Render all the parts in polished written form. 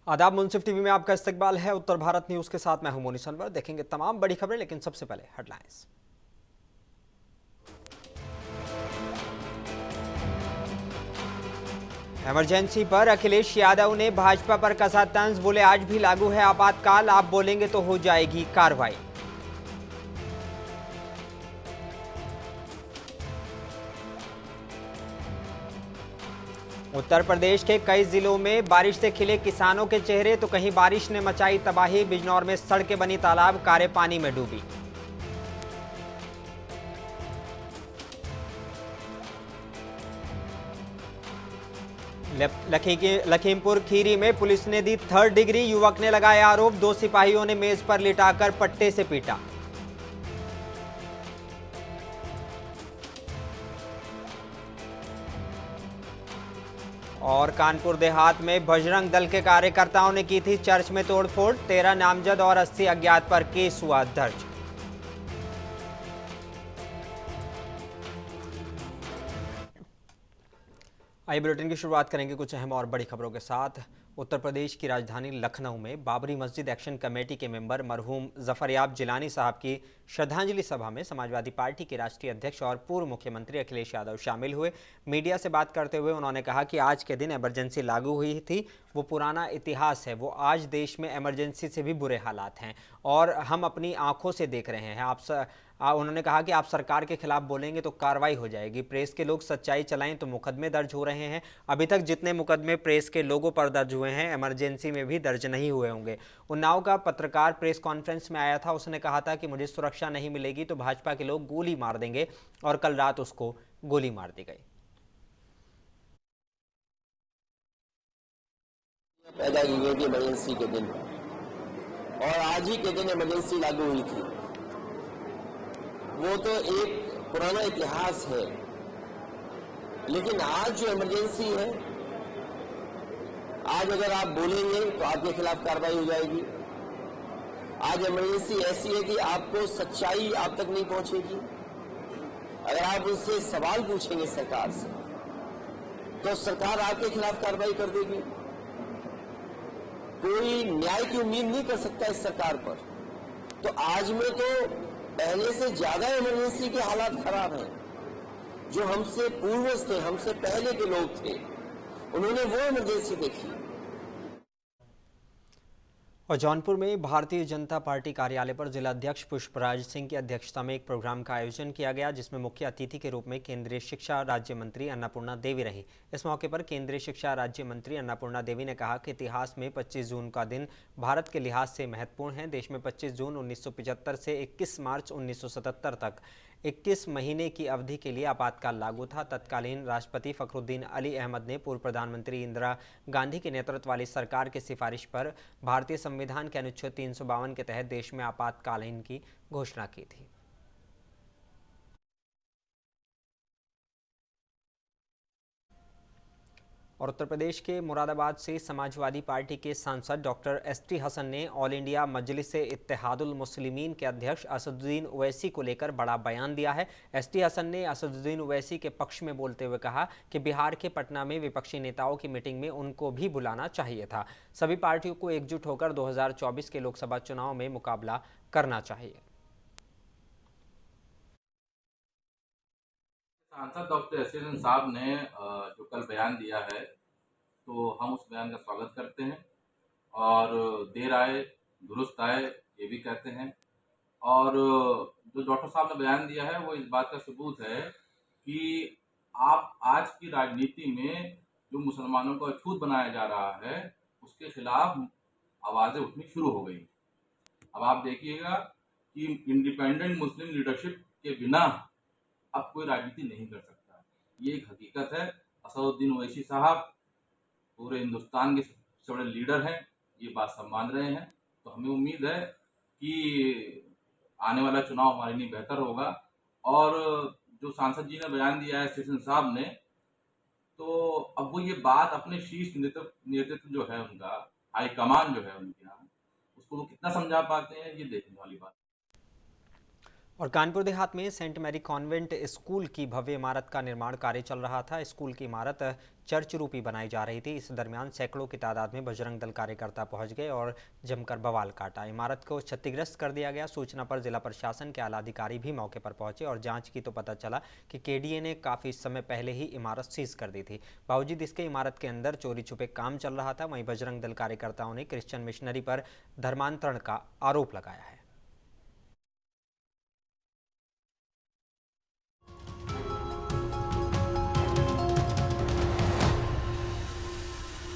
आदाब, मुंसिफ टीवी में आपका इस्तकबाल है। उत्तर भारत न्यूज के साथ मैं हूं मोनी सनवर। देखेंगे तमाम बड़ी खबरें, लेकिन सबसे पहले हेडलाइंस। इमरजेंसी पर अखिलेश यादव ने भाजपा पर कसा तंज, बोले आज भी लागू है आपातकाल, आप बोलेंगे तो हो जाएगी कार्रवाई। उत्तर प्रदेश के कई जिलों में बारिश से खिले किसानों के चेहरे, तो कहीं बारिश ने मचाई तबाही। बिजनौर में सड़कें बनी तालाब, कारें पानी में डूबी। लखीमपुर खीरी में पुलिस ने दी 3rd डिग्री, युवक ने लगाया आरोप, 2 सिपाहियों ने मेज पर लिटाकर पट्टे से पीटा। और कानपुर देहात में बजरंग दल के कार्यकर्ताओं ने की थी चर्च में तोड़फोड़, 13 नामजद और 80 अज्ञात पर केस हुआ दर्ज। आइए बुलेटिन की शुरुआत करेंगे कुछ अहम और बड़ी खबरों के साथ। उत्तर प्रदेश की राजधानी लखनऊ में बाबरी मस्जिद एक्शन कमेटी के मेंबर मरहूम जफरयाब जिलानी साहब की श्रद्धांजलि सभा में समाजवादी पार्टी के राष्ट्रीय अध्यक्ष और पूर्व मुख्यमंत्री अखिलेश यादव शामिल हुए। मीडिया से बात करते हुए उन्होंने कहा कि आज के दिन इमरजेंसी लागू हुई थी, वो पुराना इतिहास है। वो आज देश में इमरजेंसी से भी बुरे हालात हैं और हम अपनी आंखों से देख रहे हैं। उन्होंने कहा कि आप सरकार के खिलाफ बोलेंगे तो कार्रवाई हो जाएगी। प्रेस के लोग सच्चाई चलाएं तो मुकदमे दर्ज हो रहे हैं। अभी तक जितने मुकदमे प्रेस के लोगों पर दर्ज हुए हैं, इमरजेंसी में भी दर्ज नहीं हुए होंगे। उन्नाव का पत्रकार प्रेस कॉन्फ्रेंस में आया था, उसने कहा था कि मुझे सुरक्षा नहीं मिलेगी तो भाजपा के लोग गोली मार देंगे, और कल रात उसको गोली मार दी गई। पैदा की गई थी इमरजेंसी के दिन, और आज ही के दिन इमरजेंसी लागू हुई थी। वो तो एक पुराना इतिहास है, लेकिन आज जो इमरजेंसी है, आज अगर आप बोलेंगे तो आपके खिलाफ कार्रवाई हो जाएगी। आज इमरजेंसी ऐसी है कि आपको सच्चाई आप तक नहीं पहुंचेगी। अगर आप उससे सवाल पूछेंगे सरकार से, तो सरकार आपके खिलाफ कार्रवाई कर देगी। कोई न्याय की उम्मीद नहीं कर सकता इस सरकार पर। तो आज में तो पहले से ज्यादा इमरजेंसी के हालात खराब हैं। जो हमसे पूर्वज थे, हमसे पहले के लोग थे, उन्होंने वो इमरजेंसी देखी। और जौनपुर में भारतीय जनता पार्टी कार्यालय पर जिला अध्यक्ष पुष्पराज सिंह की अध्यक्षता में एक प्रोग्राम का आयोजन किया गया, जिसमें मुख्य अतिथि के रूप में केंद्रीय शिक्षा राज्य मंत्री अन्नपूर्णा देवी रही। इस मौके पर केंद्रीय शिक्षा राज्य मंत्री अन्नपूर्णा देवी ने कहा कि इतिहास में 25 जून का दिन भारत के लिहाज से महत्वपूर्ण है। देश में 25 जून 1975 से 21 मार्च 1977 तक 21 महीने की अवधि के लिए आपातकाल लागू था। तत्कालीन राष्ट्रपति फखरुद्दीन अली अहमद ने पूर्व प्रधानमंत्री इंदिरा गांधी के नेतृत्व वाली सरकार की सिफारिश पर भारतीय संविधान के अनुच्छेद 352 के तहत देश में आपातकालीन की घोषणा की थी। और उत्तर प्रदेश के मुरादाबाद से समाजवादी पार्टी के सांसद डॉक्टर एसटी हसन ने ऑल इंडिया मजलिस-ए इत्तेहादुल मुस्लिमीन के अध्यक्ष असदुद्दीन ओवैसी को लेकर बड़ा बयान दिया है। एसटी हसन ने असदुद्दीन ओवैसी के पक्ष में बोलते हुए कहा कि बिहार के पटना में विपक्षी नेताओं की मीटिंग में उनको भी बुलाना चाहिए था। सभी पार्टियों को एकजुट होकर 2024 के लोकसभा चुनाव में मुकाबला करना चाहिए। सांसद डॉक्टर एस एन साहब ने जो कल बयान दिया है, तो हम उस बयान का स्वागत करते हैं और देर आए दुरुस्त आए ये भी कहते हैं। और जो डॉक्टर साहब ने बयान दिया है वो इस बात का सबूत है कि आप आज की राजनीति में जो मुसलमानों को अछूत बनाया जा रहा है, उसके खिलाफ आवाज़ें उठनी शुरू हो गई। अब आप देखिएगा कि इंडिपेंडेंट मुस्लिम लीडरशिप के बिना अब कोई राजनीति नहीं कर सकता। ये एक हकीकत है। असदुद्दीन ओवैसी साहब पूरे हिंदुस्तान के सबसे बड़े लीडर हैं, ये बात सब मान रहे हैं। तो हमें उम्मीद है कि आने वाला चुनाव हमारे लिए बेहतर होगा। और जो सांसद जी ने बयान दिया है स्टेशन साहब ने, तो अब वो ये बात अपने शीर्ष नेतृत्व जो है उनका, हाईकमान जो है उनके यहाँ, उसको वो कितना समझा पाते हैं, ये देखने वाली बात। और कानपुर देहात में सेंट मैरी कॉन्वेंट स्कूल की भव्य इमारत का निर्माण कार्य चल रहा था। स्कूल की इमारत चर्च रूपी बनाई जा रही थी। इस दरमियान सैकड़ों की तादाद में बजरंग दल कार्यकर्ता पहुंच गए और जमकर बवाल काटा। इमारत को क्षतिग्रस्त कर दिया गया। सूचना पर जिला प्रशासन के आला अधिकारी भी मौके पर पहुंचे और जांच की तो पता चला कि केडीए ने काफ़ी समय पहले ही इमारत सीज कर दी थी। बावजूद इसके इमारत के अंदर चोरी छुपे काम चल रहा था। वहीं बजरंग दल कार्यकर्ताओं ने क्रिश्चियन मिशनरी पर धर्मांतरण का आरोप लगाया है।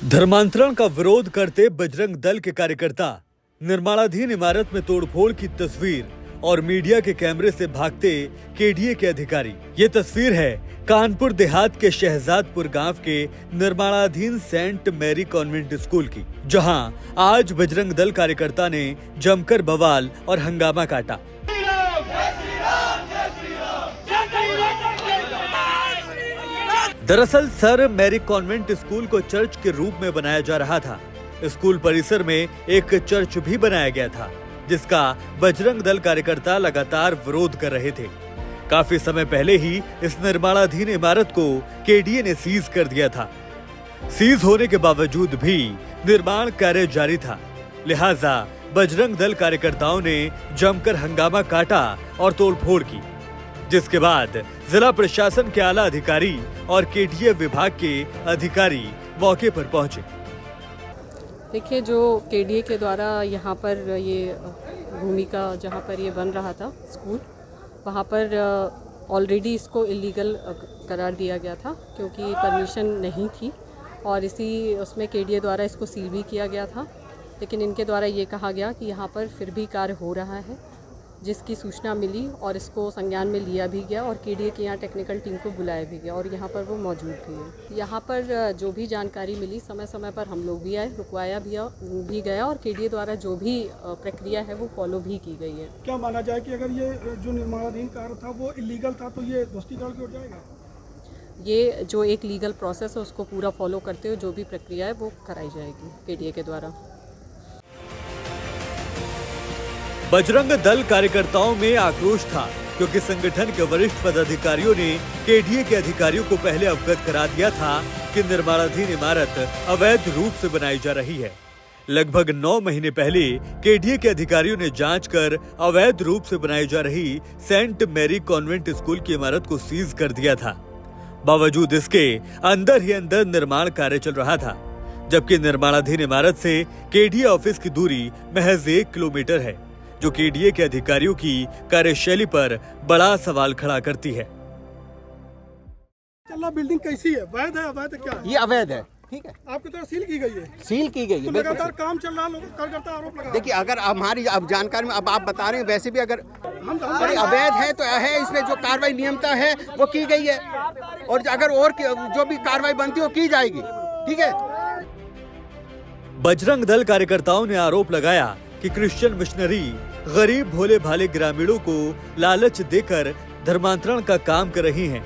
धर्मांतरण का विरोध करते बजरंग दल के कार्यकर्ता निर्माणाधीन इमारत में तोड़फोड़ की तस्वीर और मीडिया के कैमरे से भागते केडीए के अधिकारी। ये तस्वीर है कानपुर देहात के शहजादपुर गांव के निर्माणाधीन सेंट मैरी कॉन्वेंट स्कूल की, जहां आज बजरंग दल कार्यकर्ता ने जमकर बवाल और हंगामा काटा। दरअसल सर मैरी कॉन्वेंट स्कूल को चर्च के रूप में बनाया जा रहा था। स्कूल परिसर में एक चर्च भी बनाया गया था, जिसका बजरंग दल कार्यकर्ता लगातार विरोध कर रहे थे। काफी समय पहले ही इस निर्माणाधीन इमारत को केडीए ने सीज कर दिया था। सीज होने के बावजूद भी निर्माण कार्य जारी था, लिहाजा बजरंग दल कार्यकर्ताओं ने जमकर हंगामा काटा और तोड़फोड़ की, जिसके बाद जिला प्रशासन के आला अधिकारी और केडीए विभाग के अधिकारी मौके पर पहुंचे। देखिए, जो केडीए के द्वारा यहाँ पर ये भूमि का जहाँ पर ये बन रहा था स्कूल, वहाँ पर ऑलरेडी इसको इलीगल करार दिया गया था, क्योंकि परमिशन नहीं थी और इसी उसमें केडीए द्वारा इसको सील भी किया गया था। लेकिन इनके द्वारा ये कहा गया कि यहाँ पर फिर भी कार्य हो रहा है, जिसकी सूचना मिली और इसको संज्ञान में लिया भी गया और केडीए के यहाँ टेक्निकल टीम को बुलाया भी गया और यहाँ पर वो मौजूद भी है। यहाँ पर जो भी जानकारी मिली समय समय पर हम लोग भी आए, रुकवाया भी गया और केडीए द्वारा जो भी प्रक्रिया है वो फॉलो भी की गई है। क्या माना जाए कि अगर ये जो निर्माणाधीन कार्य था वो इलीगल था तो ये ध्वस्तीकरण की ओर जाएगा? ये जो एक लीगल प्रोसेस है उसको पूरा फॉलो करते हुए जो भी प्रक्रिया है वो कराई जाएगी केडीए के द्वारा। बजरंग दल कार्यकर्ताओं में आक्रोश था, क्योंकि संगठन के वरिष्ठ पदाधिकारियों ने केडीए के अधिकारियों को पहले अवगत करा दिया था कि निर्माणाधीन इमारत अवैध रूप से बनाई जा रही है। लगभग 9 महीने पहले केडीए के अधिकारियों ने जांच कर अवैध रूप से बनाई जा रही सेंट मैरी कॉन्वेंट स्कूल की इमारत को सीज कर दिया था। बावजूद इसके अंदर ही अंदर निर्माण कार्य चल रहा था, जबकि निर्माणाधीन इमारत से केडीए ऑफिस की दूरी महज 1 किलोमीटर है, जो केडीए के अधिकारियों की कार्यशैली पर बड़ा सवाल खड़ा करती है। चला बिल्डिंग कैसी है? वैध है अवैध है? क्या है? ये अवैध है, ठीक है। आपकी तरफ सील की गई है? सील की गई है, तो बिल्कुल। लगातार काम चल रहा, लोग कार्यकर्ता आरोप लगा। देखिए, अगर हमारी अब जानकारी में अब आप बता रहे हैं, वैसे भी अगर हम अवैध है तो है, इसमें जो कार्रवाई नियमता है वो की गई है और अगर और जो भी कार्रवाई बनती है वो की जाएगी, ठीक है। बजरंग दल कार्यकर्ताओं ने आरोप लगाया कि क्रिश्चियन मिशनरी गरीब भोले भाले ग्रामीणों को लालच देकर धर्मांतरण का काम कर रही हैं,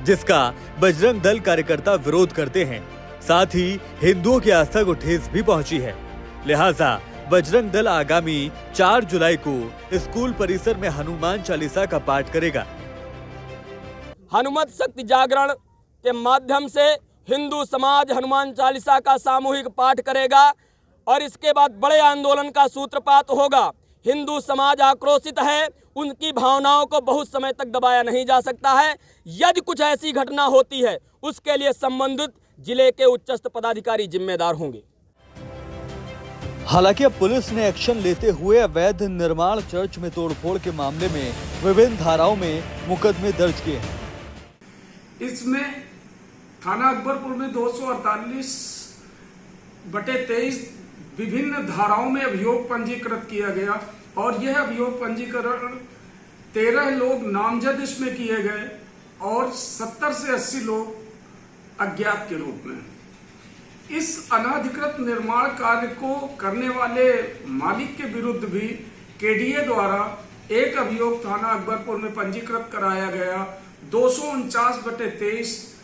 जिसका बजरंग दल कार्यकर्ता विरोध करते हैं। साथ ही हिंदुओं की आस्था को ठेस भी पहुंची है। लिहाजा बजरंग दल आगामी 4 जुलाई को स्कूल परिसर में हनुमान चालीसा का पाठ करेगा। हनुमत शक्ति जागरण के माध्यम से हिंदू समाज हनुमान चालीसा का सामूहिक पाठ करेगा और इसके बाद बड़े आंदोलन का सूत्रपात होगा। हिंदू समाज आक्रोशित है, उनकी भावनाओं को बहुत समय तक दबाया नहीं जा सकता है। यदि कुछ ऐसी घटना होती है उसके लिए संबंधित जिले के उच्चस्थ पदाधिकारी जिम्मेदार होंगे। हालांकि अब पुलिस ने एक्शन लेते हुए अवैध निर्माण चर्च में तोड़फोड़ के मामले में विभिन्न धाराओं में मुकदमे दर्ज किए हैं। इसमें थाना अकबरपुर में 248/23 विभिन्न धाराओं में अभियोग पंजीकृत किया गया और यह अभियोग पंजीकरण 13 लोग नामजद इसमें किए गए और 70 से 80 लोग अज्ञात के रूप में। इस अनाधिकृत निर्माण कार्य को करने वाले मालिक के विरुद्ध भी केडीए द्वारा एक अभियोग थाना अकबरपुर में पंजीकृत कराया गया 249/23।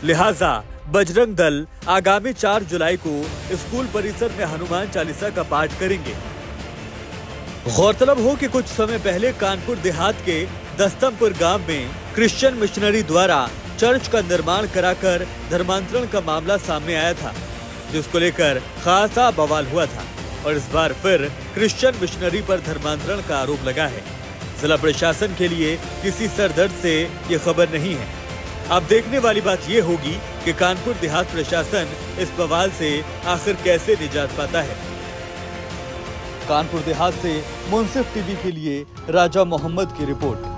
लिहाजा बजरंग दल आगामी 4 जुलाई को स्कूल परिसर में हनुमान चालीसा का पाठ करेंगे। गौरतलब हो कि कुछ समय पहले कानपुर देहात के दस्तमपुर गांव में क्रिश्चियन मिशनरी द्वारा चर्च का निर्माण कराकर धर्मांतरण का मामला सामने आया था, जिसको लेकर खासा बवाल हुआ था और इस बार फिर क्रिश्चियन मिशनरी पर धर्मांतरण का आरोप लगा है। जिला प्रशासन के लिए किसी सरदर्द से ये खबर नहीं है। अब देखने वाली बात ये होगी कि कानपुर देहात प्रशासन इस बवाल से आखिर कैसे निजात पाता है। कानपुर देहात से मुंसिफ टीवी के लिए राजा मोहम्मद की रिपोर्ट।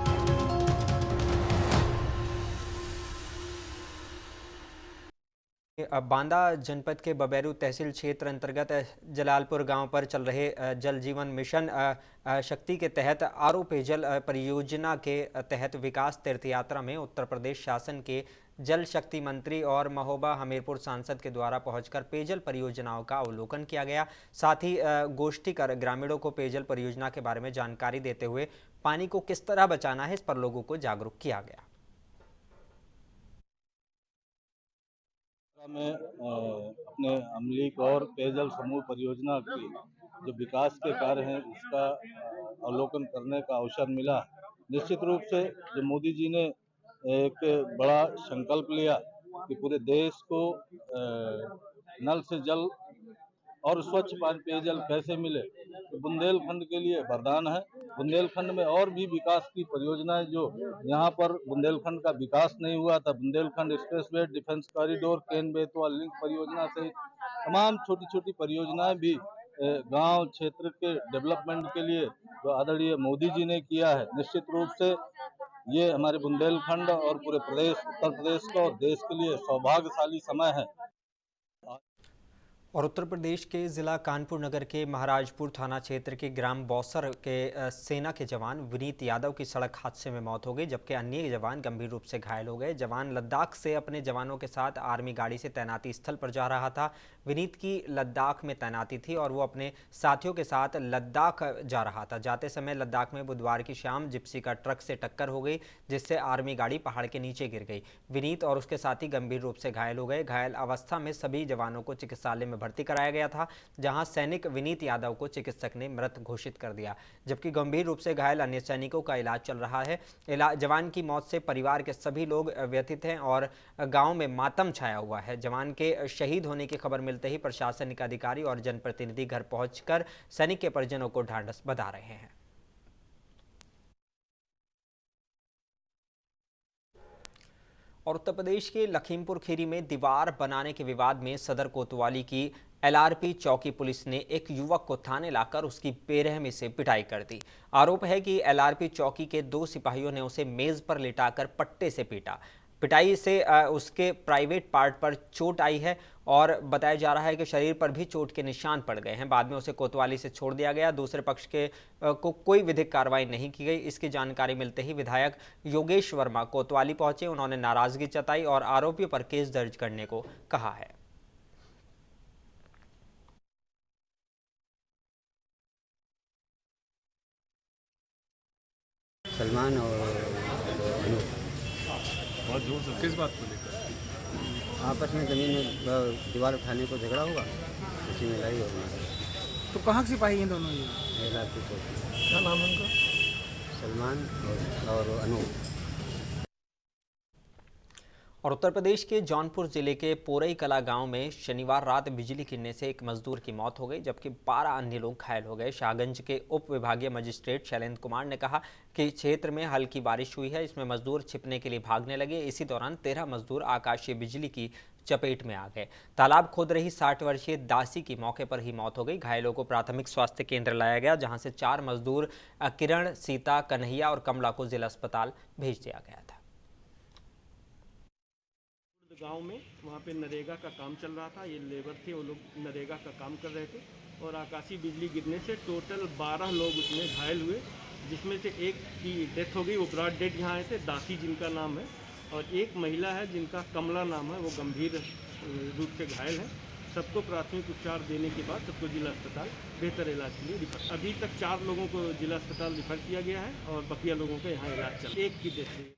बांदा जनपद के बबैरू तहसील क्षेत्र अंतर्गत जलालपुर गांव पर चल रहे जल जीवन मिशन शक्ति के तहत आरओ पेयजल परियोजना के तहत विकास तीर्थ यात्रा में उत्तर प्रदेश शासन के जल शक्ति मंत्री और महोबा हमीरपुर सांसद के द्वारा पहुंचकर पेयजल परियोजनाओं का अवलोकन किया गया। साथ ही गोष्ठी कर ग्रामीणों को पेयजल परियोजना के बारे में जानकारी देते हुए पानी को किस तरह बचाना है, इस पर लोगों को जागरूक किया गया। में अपने अमलीक और पेयजल समूह परियोजना की जो विकास के कार्य हैं इसका अवलोकन करने का अवसर मिला। निश्चित रूप से जो मोदी जी ने एक बड़ा संकल्प लिया कि पूरे देश को नल से जल और स्वच्छ पेयजल कैसे मिले, तो बुंदेलखंड के लिए वरदान है। बुंदेलखंड में और भी विकास की परियोजनाएं जो यहाँ पर बुंदेलखंड का विकास नहीं हुआ था, Bundelkhand expressway, defence corridor, Ken Betwa link परियोजना से तमाम छोटी छोटी परियोजनाएं भी गांव क्षेत्र के डेवलपमेंट के लिए जो आदरणीय मोदी जी ने किया है। निश्चित रूप से ये हमारे बुंदेलखंड और पूरे प्रदेश, उत्तर प्रदेश का और देश के लिए सौभाग्यशाली समय है। और उत्तर प्रदेश के जिला कानपुर नगर के महाराजपुर थाना क्षेत्र के ग्राम बौसर के सेना के जवान विनीत यादव की सड़क हादसे में मौत हो गई, जबकि अन्य जवान गंभीर रूप से घायल हो गए। जवान लद्दाख से अपने जवानों के साथ आर्मी गाड़ी से तैनाती स्थल पर जा रहा था। विनीत की लद्दाख में तैनाती थी और वो अपने साथियों के साथ लद्दाख जा रहा था। जाते समय लद्दाख में बुधवार की शाम जिप्सी का ट्रक से टक्कर हो गई, जिससे आर्मी गाड़ी पहाड़ के नीचे गिर गई। विनीत और उसके साथी गंभीर रूप से घायल हो गए। घायल अवस्था में सभी जवानों को चिकित्सालय में भर्ती कराया गया था, जहां सैनिक विनीत यादव को चिकित्सक ने मृत घोषित कर दिया, जबकि गंभीर रूप से घायल अन्य सैनिकों का इलाज चल रहा है। जवान की मौत से परिवार के सभी लोग व्यथित हैं और गांव में मातम छाया हुआ है। जवान के शहीद होने की खबर मिलते ही प्रशासनिक अधिकारी और जनप्रतिनिधि घर पहुंचकर सैनिक के परिजनों को ढांढस बंधा रहे हैं। और उत्तर प्रदेश के लखीमपुर खीरी में दीवार बनाने के विवाद में सदर कोतवाली की एलआरपी चौकी पुलिस ने एक युवक को थाने लाकर उसकी बेरहमी से पिटाई कर दी। आरोप है कि एलआरपी चौकी के 2 सिपाहियों ने उसे मेज पर लिटाकर पट्टे से पीटा। पिटाई से उसके प्राइवेट पार्ट पर चोट आई है और बताया जा रहा है कि शरीर पर भी चोट के निशान पड़ गए हैं। बाद में उसे कोतवाली से छोड़ दिया गया। दूसरे पक्ष के को कोई विधिक कार्रवाई नहीं की गई। इसकी जानकारी मिलते ही विधायक योगेश वर्मा कोतवाली पहुंचे। उन्होंने नाराजगी जताई और आरोपियों पर केस दर्ज करने को कहा है। सलमान और बहुत जोर से किस बात को लेकर? आपस में ज़मीन में दीवार उठाने को झगड़ा हुआ, उसी में लड़ाई होगी। तो कहाँ के सिपाही हैं दोनों ये? क्या नाम है उनका? सलमान और अनूप। और उत्तर प्रदेश के जौनपुर जिले के पोरई कला गांव में शनिवार रात बिजली गिरने से एक मजदूर की मौत हो गई, जबकि 12 अन्य लोग घायल हो गए। शाहगंज के उप विभागीय मजिस्ट्रेट शैलेंद्र कुमार ने कहा कि क्षेत्र में हल्की बारिश हुई है, इसमें मजदूर छिपने के लिए भागने लगे। इसी दौरान 13 मजदूर आकाशीय बिजली की चपेट में आ गए। तालाब खोद रही 60 वर्षीय दासी की मौके पर ही मौत हो गई। घायलों को प्राथमिक स्वास्थ्य केंद्र लाया गया, जहां से 4 मजदूर किरण, सीता, कन्हैया और कमला को जिला अस्पताल भेज दिया गया था। गांव में वहाँ पे नरेगा का काम चल रहा था। ये लेबर थे, वो लोग नरेगा का काम कर रहे थे और आकाशीय बिजली गिरने से टोटल 12 लोग उसमें घायल हुए, जिसमें से एक की डेथ हो गई। वो ब्रॉड डेड यहाँ आए थे, दासी जिनका नाम है, और एक महिला है जिनका कमला नाम है, वो गंभीर रूप से घायल है। सबको प्राथमिक उपचार देने के बाद सबको जिला अस्पताल बेहतर इलाज के लिए रिफर। अभी तक 4 लोगों को जिला अस्पताल रिफर किया गया है और बकिया लोगों का यहाँ इलाज चल रहा है। एक की डेथ हुई।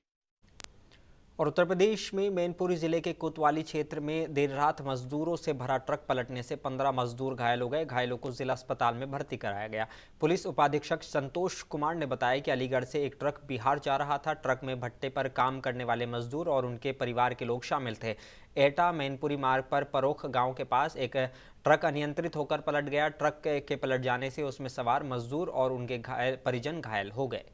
और उत्तर प्रदेश में मैनपुरी जिले के कोतवाली क्षेत्र में देर रात मजदूरों से भरा ट्रक पलटने से 15 मजदूर घायल हो गए। घायलों को जिला अस्पताल में भर्ती कराया गया। पुलिस उपाधीक्षक संतोष कुमार ने बताया कि अलीगढ़ से एक ट्रक बिहार जा रहा था। ट्रक में भट्टे पर काम करने वाले मजदूर और उनके परिवार के लोग शामिल थे। एटा मैनपुरी मार्ग पर परोख गांव के पास एक ट्रक अनियंत्रित होकर पलट गया। ट्रक के पलट जाने से उसमें सवार मजदूर और उनके परिजन घायल हो गए।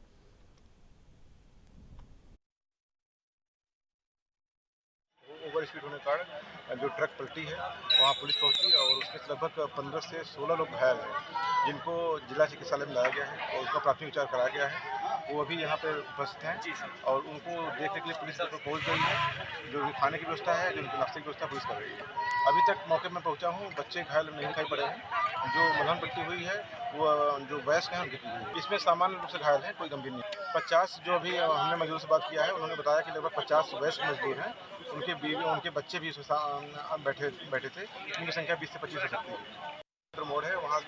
ओवर स्पीड होने के कारण जो ट्रक पलटी है वहाँ पुलिस पहुंची और उसमें लगभग 15 से 16 लोग घायल हैं, जिनको जिला चिकित्सालय में लाया गया है और उसका प्राथमिक उपचार कराया गया है। वो अभी यहाँ पर उपस्थित हैं और उनको देखने के लिए पुलिस पहुँच गई है। जो खाने की व्यवस्था है, जो उनकी नाश्ते की व्यवस्था पुलिस कर रही है। अभी तक मौके में पहुँचा हूँ, बच्चे घायल नहीं दिखाई पड़े हैं। जो मलहम पट्टी हुई है वो जो वयस्क हैं उनकी हुई है। इसमें सामान्य रूप से घायल हैं, कोई गंभीर नहीं। 50 जो अभी हमने मजदूर से बात किया है, उन्होंने बताया कि लगभग 50 वयस्क मजदूर हैं। उनके बीवी उनके बच्चे भी बैठे थे। उनकी संख्या 20 से 25 हो सकती है। मोड़ है वहाँ।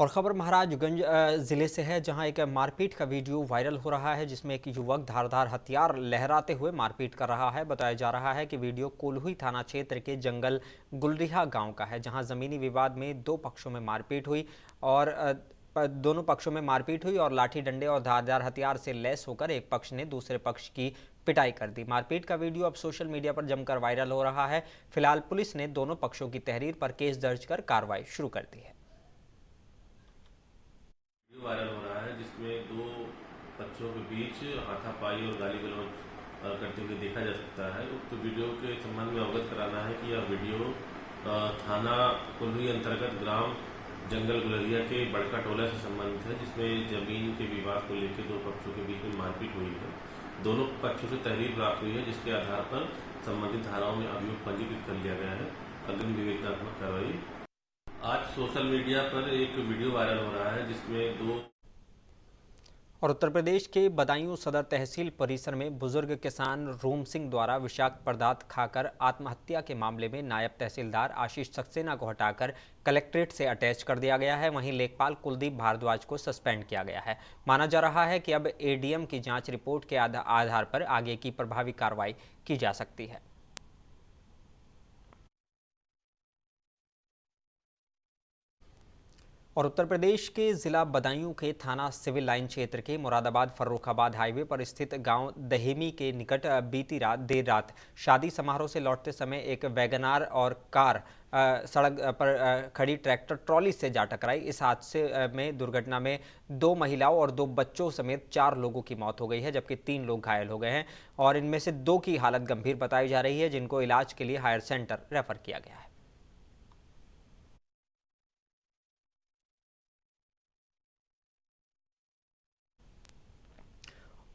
और खबर महाराजगंज जिले से है, जहां एक मारपीट का वीडियो वायरल हो रहा है, जिसमें एक युवक धारदार हथियार लहराते हुए मारपीट कर रहा है। बताया जा रहा है कि वीडियो कोल्हुई थाना क्षेत्र के जंगल गुलरिहा गांव का है, जहां जमीनी विवाद में दो पक्षों में मारपीट हुई और दोनों पक्षों में मारपीट हुई और लाठी डंडे और धारदार हथियार से लैस होकर एक पक्ष ने दूसरे पक्ष की पिटाई कर दी। मारपीट का वीडियो अब सोशल मीडिया पर जमकर वायरल हो रहा है। फिलहाल पुलिस ने दोनों पक्षों की तहरीर पर केस दर्ज कर कार्रवाई शुरू कर दी है। वायरल हो रहा है जिसमें दो पक्षों के बीच हाथापाई और गाली गलौज करते हुए देखा जा सकता है। उक्त वीडियो के संबंध में अवगत कराना है कि यह वीडियो थाना कोल्हुई अंतर्गत ग्राम जंगल गुलरिया के बड़का टोला से संबंधित है, जिसमें जमीन के विवाद को लेकर दो पक्षों के बीच में मारपीट हुई है। दोनों पक्षों से तहरीर प्राप्त हुई है, जिसके आधार पर संबंधित धाराओं में अभियोग पंजीकृत कर लिया गया है। अग्रिम विवेचनात्मक कार्रवाई। आज सोशल मीडिया पर एक वीडियो वायरल हो रहा है जिसमें दो। और उत्तर प्रदेश के बदायूं सदर तहसील परिसर में बुजुर्ग किसान रूम सिंह द्वारा विषाक्त पदार्थ खाकर आत्महत्या के मामले में नायब तहसीलदार आशीष सक्सेना को हटाकर कलेक्ट्रेट से अटैच कर दिया गया है। वहीं लेखपाल कुलदीप भारद्वाज को सस्पेंड किया गया है। माना जा रहा है कि अब एडीएम की जांच रिपोर्ट के आधार पर आगे की प्रभावी कार्रवाई की जा सकती है। और उत्तर प्रदेश के जिला बदायूं के थाना सिविल लाइन क्षेत्र के मुरादाबाद फर्रुखाबाद हाईवे पर स्थित गांव दहेमी के निकट बीती रात देर रात शादी समारोह से लौटते समय एक वैगनार और कार सड़क पर खड़ी ट्रैक्टर ट्रॉली से जा टकराई। इस हादसे में दुर्घटना में 2 महिलाओं और 2 बच्चों समेत 4 लोगों की मौत हो गई है, जबकि 3 लोग घायल हो गए हैं और इनमें से 2 की हालत गंभीर बताई जा रही है, जिनको इलाज के लिए हायर सेंटर रेफर किया गया है।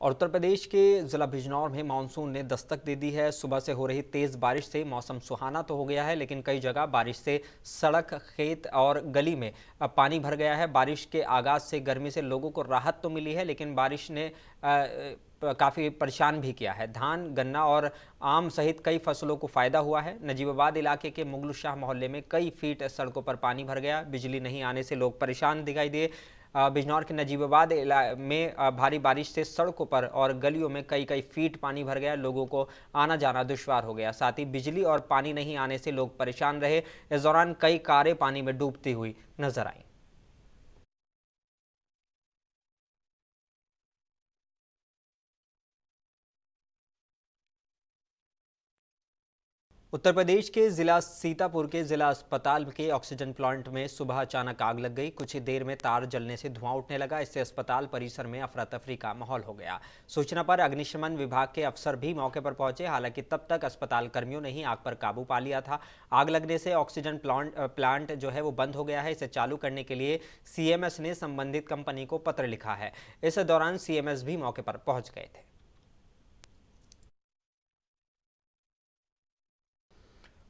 और उत्तर प्रदेश के जिला बिजनौर में मानसून ने दस्तक दे दी है। सुबह से हो रही तेज बारिश से मौसम सुहाना तो हो गया है, लेकिन कई जगह बारिश से सड़क, खेत और गली में पानी भर गया है। बारिश के आगाज से गर्मी से लोगों को राहत तो मिली है, लेकिन बारिश ने काफ़ी परेशान भी किया है। धान, गन्ना और आम सहित कई फसलों को फायदा हुआ है। नजीबाबाद इलाके के मुगल शाह मोहल्ले में कई फीट सड़कों पर पानी भर गया। बिजली नहीं आने से लोग परेशान दिखाई दिए। बिजनौर के नजीबाबाद में भारी बारिश से सड़कों पर और गलियों में कई फीट पानी भर गया। लोगों को आना जाना दुश्वार हो गया। साथ ही बिजली और पानी नहीं आने से लोग परेशान रहे। इस दौरान कई कारें पानी में डूबती हुई नजर आईं। उत्तर प्रदेश के जिला सीतापुर के जिला अस्पताल के ऑक्सीजन प्लांट में सुबह अचानक आग लग गई। कुछ ही देर में तार जलने से धुआं उठने लगा। इससे अस्पताल परिसर में अफरा तफरी का माहौल हो गया। सूचना पर अग्निशमन विभाग के अफसर भी मौके पर पहुंचे। हालांकि तब तक अस्पताल कर्मियों ने ही आग पर काबू पा लिया था। आग लगने से ऑक्सीजन प्लांट जो है वो बंद हो गया है। इसे चालू करने के लिए सीएमएस ने संबंधित कंपनी को पत्र लिखा है। इस दौरान सीएमएस भी मौके पर पहुंच गए थे।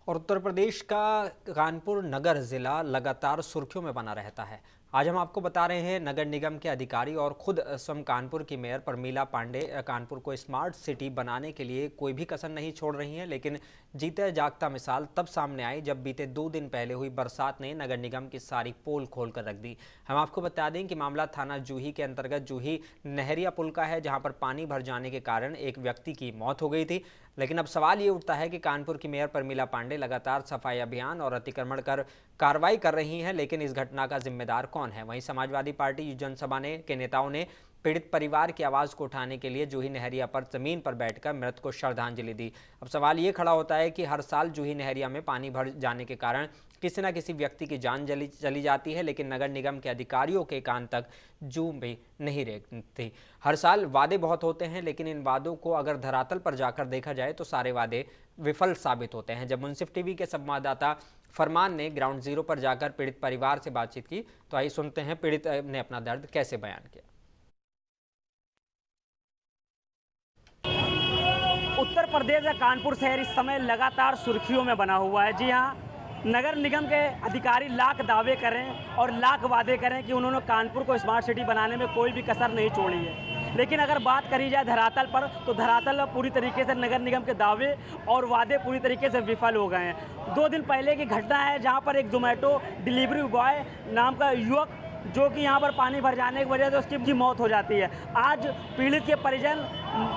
और उत्तर प्रदेश का कानपुर नगर जिला लगातार सुर्खियों में बना रहता है। आज हम आपको बता रहे हैं नगर निगम के अधिकारी और खुद स्वयं कानपुर की मेयर प्रमीला पांडे कानपुर को स्मार्ट सिटी बनाने के लिए कोई भी कसर नहीं छोड़ रही हैं। लेकिन जीते जागता मिसाल तब सामने आई जब बीते 2 दिन पहले हुई बरसात ने नगर निगम की सारी पोल खोल कर रख दी। हम आपको बता दें कि मामला थाना जूही के अंतर्गत जूही नहरिया पुल का है, जहां पर पानी भर जाने के कारण एक व्यक्ति की मौत हो गई थी। लेकिन अब सवाल ये उठता है कि कानपुर की मेयर प्रमीला पांडे लगातार सफाई अभियान और अतिक्रमण कर कार्रवाई कर रही हैं, लेकिन इस घटना का जिम्मेदार कौन है। वहीं समाजवादी पार्टी जनसभा के नेताओं ने पीड़ित परिवार की आवाज़ को उठाने के लिए जूही नहरिया पर जमीन पर बैठकर मृत को श्रद्धांजलि दी। अब सवाल ये खड़ा होता है कि हर साल जूही नहरिया में पानी भर जाने के कारण किसी न किसी व्यक्ति की जान चली जाती है, लेकिन नगर निगम के अधिकारियों के कान तक जू भी नहीं रेंगती। हर साल वादे बहुत होते हैं, लेकिन इन वादों को अगर धरातल पर जाकर देखा जाए तो सारे वादे विफल साबित होते हैं। जब मुंसिफ टीवी के संवाददाता फरमान ने ग्राउंड जीरो पर जाकर पीड़ित परिवार से बातचीत की, तो आइए सुनते हैं पीड़ित ने अपना दर्द कैसे बयान किया। उत्तर प्रदेश का कानपुर शहर इस समय लगातार सुर्खियों में बना हुआ है। जी हाँ, नगर निगम के अधिकारी लाख दावे करें और लाख वादे करें कि उन्होंने कानपुर को स्मार्ट सिटी बनाने में कोई भी कसर नहीं छोड़ी है, लेकिन अगर बात करी जाए धरातल पर तो धरातल पूरी तरीके से नगर निगम के दावे और वादे पूरी तरीके से विफल हो गए हैं। 2 दिन पहले की घटना है जहां पर एक जोमेटो डिलीवरी बॉय नाम का युवक जो कि यहां पर पानी भर जाने की वजह से उसकी मौत हो जाती है। आज पीड़ित के परिजन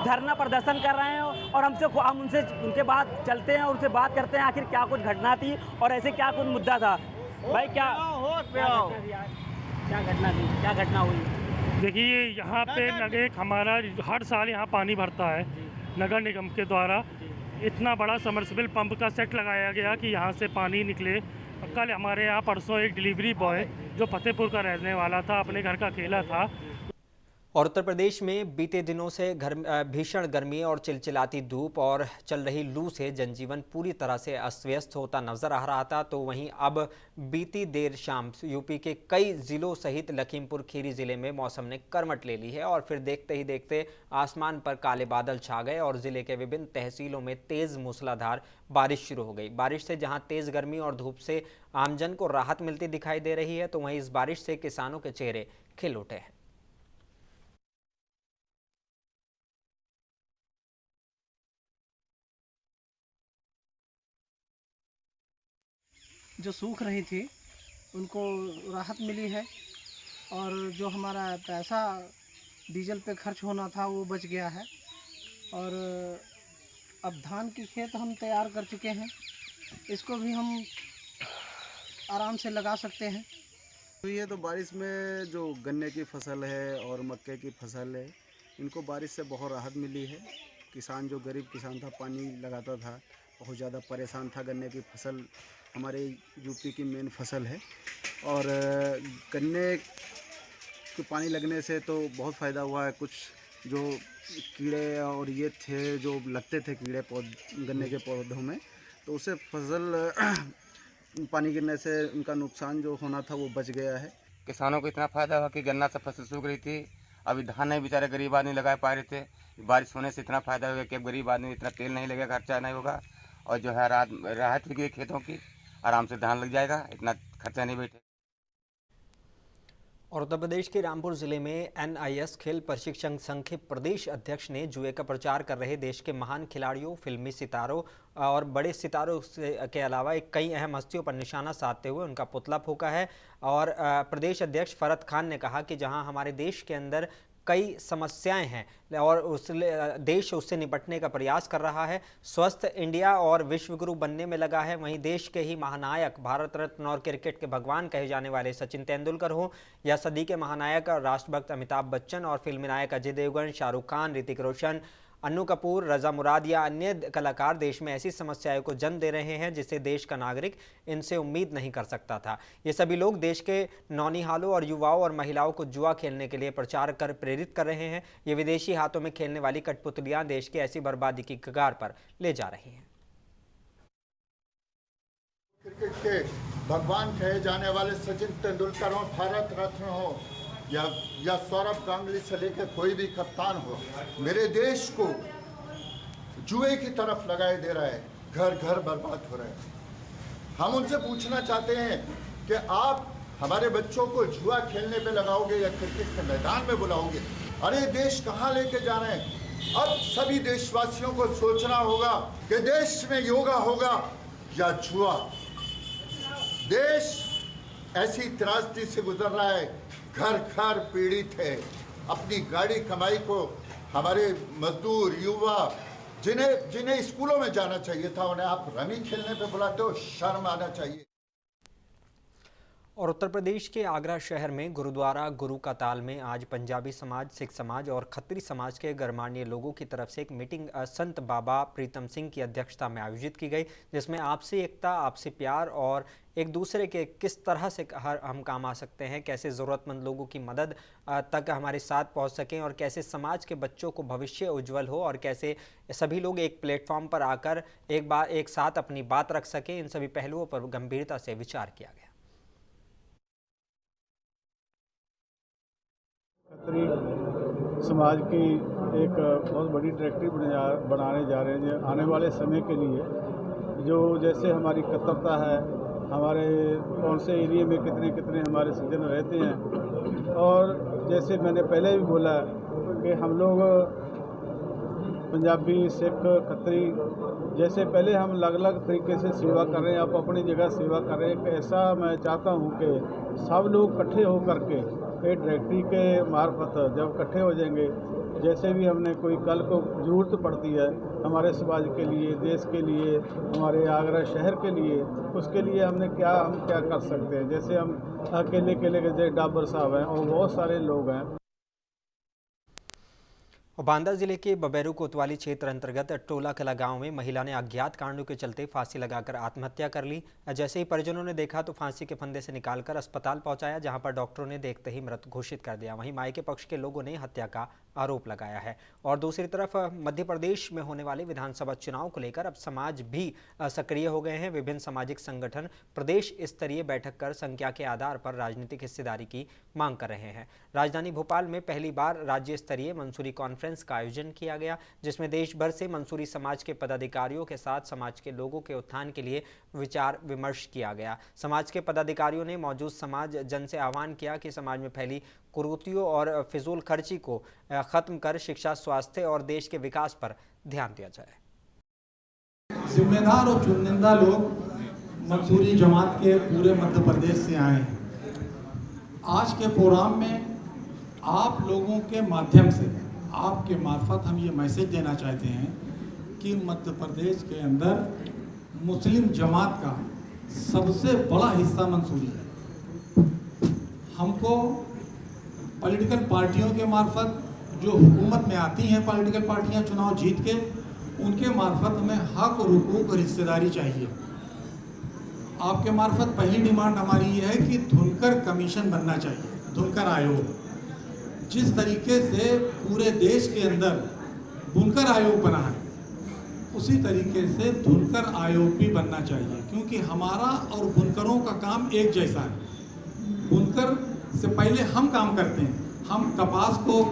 धरना प्रदर्शन कर रहे हैं और हम उनसे उनके बाद चलते हैं और उनसे बात करते हैं आखिर क्या कुछ घटना थी और ऐसे क्या कुछ मुद्दा था। भाई क्या घटना थी, क्या घटना हुई? देखिए, यहाँ पे नगर हमारा हर साल यहाँ पानी भरता है नगर निगम के द्वारा। इतना बड़ा समरसेबल पंप का सेट लगाया गया कि यहाँ से पानी निकले। कल हमारे यहाँ परसों एक डिलीवरी बॉय जो फतेहपुर का रहने वाला था, अपने घर का अकेला था। और उत्तर प्रदेश में बीते दिनों से भीषण गर्मी और चिलचिलाती धूप और चल रही लू से जनजीवन पूरी तरह से अस्त व्यस्त होता नजर आ रहा था। तो वहीं अब बीती देर शाम यूपी के कई जिलों सहित लखीमपुर खीरी जिले में मौसम ने करवट ले ली है और फिर देखते ही देखते आसमान पर काले बादल छा गए और जिले के विभिन्न तहसीलों में तेज मूसलाधार बारिश शुरू हो गई। बारिश से जहां तेज गर्मी और धूप से आमजन को राहत मिलती दिखाई दे रही है, तो वहीं इस बारिश से किसानों के चेहरे खिल उठे हैं। जो सूख रही थी उनको राहत मिली है और जो हमारा पैसा डीजल पे खर्च होना था वो बच गया है। और अब धान की खेत हम तैयार कर चुके हैं, इसको भी हम आराम से लगा सकते हैं। तो ये तो बारिश में जो गन्ने की फसल है और मक्के की फसल है, इनको बारिश से बहुत राहत मिली है। किसान जो गरीब किसान था, पानी लगाता था, बहुत ज़्यादा परेशान था। गन्ने की फसल हमारे यूपी की मेन फसल है और गन्ने को पानी लगने से तो बहुत फ़ायदा हुआ है। कुछ जो कीड़े और ये थे जो लगते थे कीड़े गन्ने के पौधों में, तो उससे फसल पानी गिरने से उनका नुकसान जो होना था वो बच गया है। किसानों को इतना फ़ायदा हुआ कि गन्ना से फसल सूख रही थी, अभी धान नहीं बेचारे गरीब आदमी लगा पा रहे थे। बारिश होने से इतना फ़ायदा हो गया कि अब गरीब आदमी इतना तेल नहीं लगेगा, खर्चा नहीं होगा और जो है राहत भी गई खेतों की, आराम से धान लग जाएगा, इतना खर्चा नहीं बैठे। और उत्तर प्रदेश के रामपुर जिले में NIS खेल प्रशिक्षण संघ के प्रदेश अध्यक्ष ने जुए का प्रचार कर रहे देश के महान खिलाड़ियों, फिल्मी सितारों और बड़े सितारों के अलावा कई अहम हस्तियों पर निशाना साधते हुए उनका पुतला फूंका है। और प्रदेश अध्यक्ष फरत खान ने कहा कि जहां हमारे देश के अंदर कई समस्याएं हैं और देश उससे निपटने का प्रयास कर रहा है, स्वस्थ इंडिया और विश्वगुरु बनने में लगा है, वहीं देश के ही महानायक, भारत रत्न और क्रिकेट के भगवान कहे जाने वाले सचिन तेंदुलकर हो या सदी के महानायक और राष्ट्रभक्त अमिताभ बच्चन और फिल्मी नायक अजय देवगन, शाहरुख खान, ऋतिक रोशन, अन्नू कपूर, रजा मुराद या अन्य कलाकार देश में ऐसी समस्याओं को जन्म दे रहे हैं जिससे देश का नागरिक इनसे उम्मीद नहीं कर सकता था। ये सभी लोग देश के नौनिहालों और युवाओं और महिलाओं को जुआ खेलने के लिए प्रचार कर प्रेरित कर रहे हैं। ये विदेशी हाथों में खेलने वाली कठपुतलियां देश की ऐसी बर्बादी की कगार पर ले जा रही हैं। क्रिकेट के भगवान कहे जाने वाले सचिन तेंदुलकर हो, भारत रत्न हो या सौरभ गांगुली से लेकर कोई भी कप्तान हो, मेरे देश को जुए की तरफ लगाए दे रहा है, घर घर बर्बाद हो रहा है। हम उनसे पूछना चाहते हैं कि आप हमारे बच्चों को जुआ खेलने पे लगाओगे या क्रिकेट के मैदान में बुलाओगे? अरे देश कहाँ लेके जा रहे हैं? अब सभी देशवासियों को सोचना होगा कि देश में योगा होगा या जुआ। देश ऐसी त्रासदी से गुजर रहा है, घर घर पीड़ित है। अपनी गाड़ी कमाई को हमारे मजदूर, युवा जिन्हें स्कूलों में जाना चाहिए था, उन्हें आप रमी खेलने पे बुलाते हो, शर्म आना चाहिए। और उत्तर प्रदेश के आगरा शहर में गुरुद्वारा गुरु का ताल में आज पंजाबी समाज, सिख समाज और खत्री समाज के गणमान्य लोगों की तरफ से एक मीटिंग संत बाबा प्रीतम सिंह की अध्यक्षता में आयोजित की गई, जिसमें आपसी एकता, आपसी प्यार और एक दूसरे के किस तरह से हम काम आ सकते हैं, कैसे ज़रूरतमंद लोगों की मदद तक हमारे साथ पहुंच सकें और कैसे समाज के बच्चों को भविष्य उज्जवल हो और कैसे सभी लोग एक प्लेटफॉर्म पर आकर एक साथ अपनी बात रख सकें, इन सभी पहलुओं पर गंभीरता से विचार किया गया। खत्री समाज की एक बहुत बड़ी डायरेक्टरी बनाने जा रहे हैं आने वाले समय के लिए, जो जैसे हमारी कत्तरता है, हमारे कौन से एरिया में कितने कितने हमारे सज्जन रहते हैं, और जैसे मैंने पहले भी बोला कि हम लोग पंजाबी, सिख, खत्री जैसे पहले हम अलग अलग तरीके से सेवा कर रहे हैं, आप अपनी जगह सेवा कर रहे हैं। ऐसा मैं चाहता हूं कि सब लोग इकट्ठे हो करके एक डायरेक्टरी के मार्फत जब इकट्ठे हो जाएंगे, जैसे भी हमने कोई कल को ज़रूरत पड़ती है हमारे समाज के लिए, देश के लिए, हमारे आगरा शहर के लिए, उसके लिए हम क्या कर सकते हैं। जैसे हम अकेले जैसे डाबर साहब हैं और बहुत सारे लोग हैं। और बांदा जिले के बबेरू कोतवाली क्षेत्र अंतर्गत टोला कला गांव में महिला ने अज्ञात कारणों के चलते फांसी लगाकर आत्महत्या कर ली। जैसे ही परिजनों ने देखा तो फांसी के फंदे से निकालकर अस्पताल पहुंचाया, जहां पर डॉक्टरों ने देखते ही मृत घोषित कर दिया। वहीं मायके पक्ष के लोगों ने हत्या का आरोप लगाया है। और दूसरी तरफ मध्य प्रदेश में होने वाले विधानसभा चुनाव को लेकर अब समाज भी सक्रिय हो गए हैं। विभिन्न सामाजिक संगठन प्रदेश स्तरीय बैठक कर संख्या के आधार पर राजनीतिक हिस्सेदारी की मांग कर रहे हैं। राजधानी भोपाल में पहली बार राज्य स्तरीय मंसूरी कॉन्फ्रेंस का आयोजन किया गया, जिसमें देश भर से मंसूरी समाज के पदाधिकारियों के साथ समाज के लोगों के उत्थान के लिए विचार विमर्श किया गया। समाज के पदाधिकारियों ने मौजूद समाज जन से आह्वान किया कि समाज में फैली कुरीतियों और फिजूल खर्ची को खत्म कर शिक्षा, स्वास्थ्य और देश के विकास पर ध्यान दिया जाए। जिम्मेदार और चुनिंदा लोग मंसूरी जमात के पूरे मध्य प्रदेश से आए हैं। आज के प्रोग्राम में आप लोगों के माध्यम से, आपके मार्फत हम ये मैसेज देना चाहते हैं कि मध्य प्रदेश के अंदर मुस्लिम जमात का सबसे बड़ा हिस्सा मंसूरी है। हमको पॉलिटिकल पार्टियों के मार्फत जो हुकूमत में आती हैं, पॉलिटिकल पार्टियां चुनाव जीत के, उनके मार्फत हमें हक और हुकूक और हिस्सेदारी चाहिए। आपके मार्फत पहली डिमांड हमारी ये है कि धुनकर कमीशन बनना चाहिए, धुनकर आयोग। जिस तरीके से पूरे देश के अंदर बुनकर आयोग बना है, उसी तरीके से धुनकर आयोग भी बनना चाहिए, क्योंकि हमारा और बुनकरों का काम एक जैसा है। बुनकर से पहले हम काम करते हैं, हम कपास को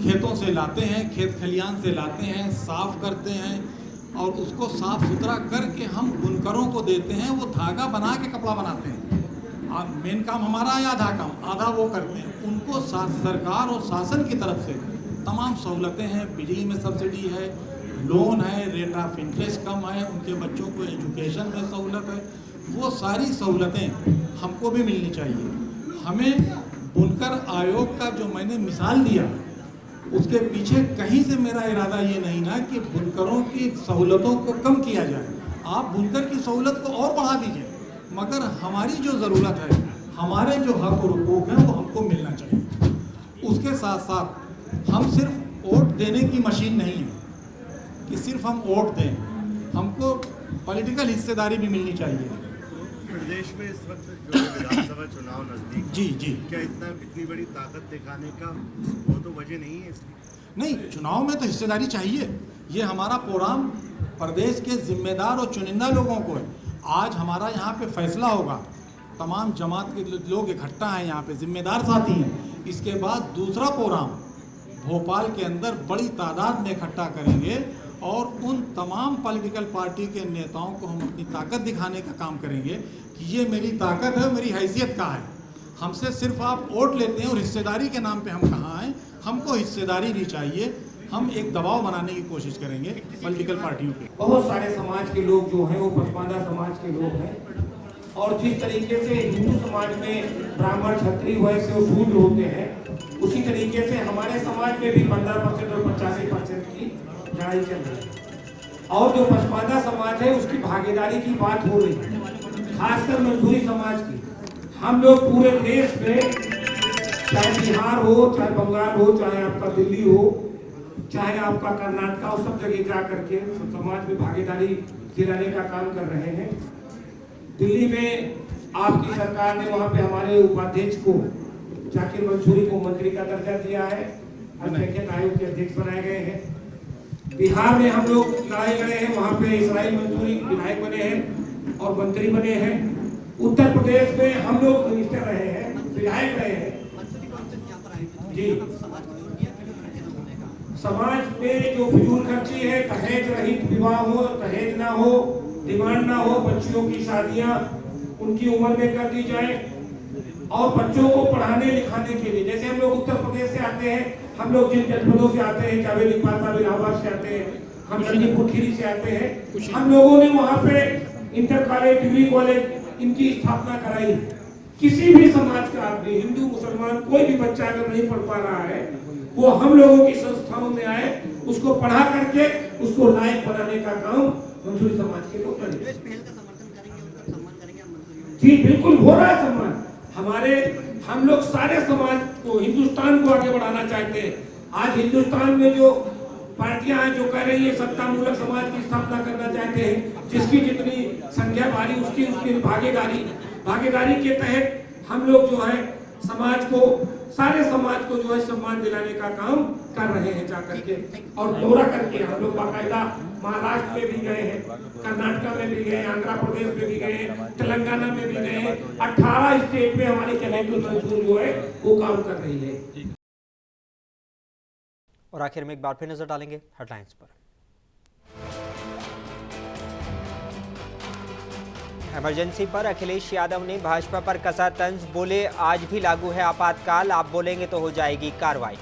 खेतों से लाते हैं, खेत खलियान से लाते हैं, साफ करते हैं और उसको साफ सुथरा करके हम बुनकरों को देते हैं, वो धागा बना के कपड़ा बनाते हैं। मेन काम हमारा है, आधा काम आधा वो करते हैं। उनको सरकार और शासन की तरफ से तमाम सहूलतें हैं, बिजली में सब्सिडी है, लोन है, रेट ऑफ इंटरेस्ट कम है, उनके बच्चों को एजुकेशन में सहूलत है, वो सारी सहूलतें हमको भी मिलनी चाहिए। हमें बुनकर आयोग का जो मैंने मिसाल दिया, उसके पीछे कहीं से मेरा इरादा ये नहीं ना कि बुनकरों की सहूलतों को कम किया जाए। आप बुनकर की सहूलत को और बढ़ा दीजिए, मगर हमारी जो ज़रूरत है, हमारे जो हक और हुकूक हैं, वो हमको मिलना चाहिए। उसके साथ साथ हम सिर्फ वोट देने की मशीन नहीं है कि सिर्फ हम वोट दें, हमको पॉलिटिकल हिस्सेदारी भी मिलनी चाहिए। प्रदेश में इस वक्त जो विधानसभा चुनाव नजदीक, जी, क्या इतनी बड़ी ताकत दिखाने का वो तो वजह नहीं है इसकी? नहीं, चुनाव में तो हिस्सेदारी चाहिए। ये हमारा प्रोग्राम प्रदेश के जिम्मेदार और चुनिंदा लोगों को है। आज हमारा यहाँ पे फैसला होगा, तमाम जमात के लोग इकट्ठा हैं यहाँ पे, जिम्मेदार साथी हैं। इसके बाद दूसरा प्रोग्राम भोपाल के अंदर बड़ी तादाद में इकट्ठा करेंगे और उन तमाम पॉलिटिकल पार्टी के नेताओं को हम अपनी ताकत दिखाने का काम करेंगे कि ये मेरी ताकत है, मेरी हैसियत का है। हमसे सिर्फ आप वोट लेते हैं और हिस्सेदारी के नाम पे हम कहाँ आए। हमको हिस्सेदारी भी चाहिए। हम एक दबाव बनाने की कोशिश करेंगे पॉलिटिकल पार्टियों पे। बहुत सारे समाज के लोग जो हैं वो पचमांदा समाज के लोग हैं और जिस तरीके से हिंदू समाज में ब्राह्मण क्षत्रिय वैश्य और शूद्र होते हैं उसी तरीके से हमारे समाज में भी 15% और 85% की लड़ाई चल रही है। और जो पचमांदा समाज है उसकी भागीदारी की बात हो रही है, खासकर मजदूरी समाज की। हम लोग पूरे देश में, चाहे बिहार हो, चाहे बंगाल हो, चाहे आपका दिल्ली हो, चाहे आपका कर्नाटक हो, सब जगह जा करके समाज में भागीदारी दिलाने का काम कर रहे हैं। दिल्ली में आपकी सरकार ने वहाँ पे हमारे उपाध्यक्ष को, जाकिर मंसूरी को मंत्री का दर्जा दिया है, अल्पसंख्यक आयोग के अध्यक्ष बनाए गए हैं। बिहार में हम लोग लड़ाई लड़े हैं, वहाँ पे इसराइल मंसूरी विधायक बने हैं और मंत्री बने हैं। उत्तर प्रदेश में हम लोग मिनिस्टर रहे हैं, विधायक रहे हैं। जी, समाज में जो फिजूल खर्ची है, दहेज रहित विवाह हो, दहेज ना हो, डिमांड ना हो, बच्चियों की शादियां उनकी उम्र में कर दी जाए और बच्चों को पढ़ाने लिखाने के लिए, जैसे हम लोग उत्तर प्रदेश से आते हैं, हम लोग जिन जनपदों से आते हैं, जावेद इकबाल इलाहाबाद से आते हैं, हम लखीमपुर खीरी से आते हैं, हम लोगों ने वहाँ पे इंटर कॉलेज, डिग्री कॉलेज इनकी स्थापना कराई। किसी भी समाज का आदमी, हिंदू मुसलमान, कोई भी बच्चा अगर नहीं पढ़ पा रहा है, वो हम लोगों की संस्थाओं में आए, उसको पढ़ा करके उसको लायक बनाने का काम मंसूरी समाज के लोग करेंगे। जी बिल्कुल हो रहा है सम्मान। हम लोग सारे समाज को, हिंदुस्तान को आगे बढ़ाना चाहते हैं। आज हिंदुस्तान में जो पार्टियां हैं जो कह रही है सत्ता मूलक समाज की स्थापना करना चाहते हैं, जिसकी जितनी संख्या भारी उसकी भागीदारी के तहत हम लोग जो है समाज को, सारे समाज को जो है सम्मान दिलाने का काम कर रहे हैं जाकर के। और दौरा करके हम लोग बाकायदा महाराष्ट्र में भी गए हैं, कर्नाटक में भी गए, आंध्र प्रदेश में भी गए, तेलंगाना में भी गए हैं। 18 स्टेट में हमारी कैबिनेट मंजूर जो है वो काम कर रही है। और आखिर में एक बार फिर नजर डालेंगे हेडलाइंस पर। इमरजेंसी पर अखिलेश यादव ने भाजपा पर कसा तंज, बोले आज भी लागू है आपातकाल, आप बोलेंगे तो हो जाएगी कार्रवाई।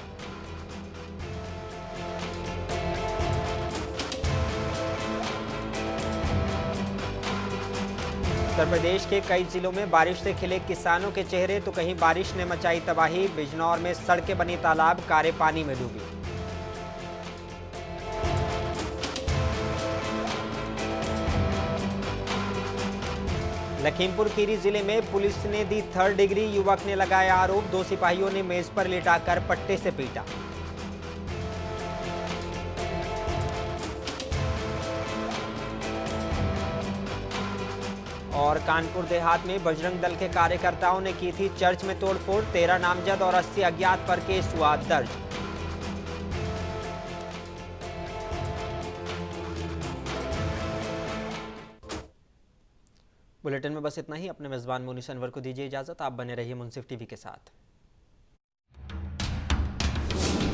उत्तर प्रदेश के कई जिलों में बारिश से खिले किसानों के चेहरे, तो कहीं बारिश ने मचाई तबाही, बिजनौर में सड़कें बनी तालाब, कारें पानी में डूबी। लखीमपुर खीरी जिले में पुलिस ने दी 3rd डिग्री, युवक ने लगाया आरोप, 2 सिपाहियों ने मेज पर लिटाकर पट्टे से पीटा। और कानपुर देहात में बजरंग दल के कार्यकर्ताओं ने की थी चर्च में तोड़फोड़, 13 नामजद और 80 अज्ञात पर केस हुआ दर्ज। बुलेटिन में बस इतना ही। अपने मेजबान मुनीस अनवर को दीजिए इजाजत। आप बने रहिए मुंसिफ टीवी के साथ।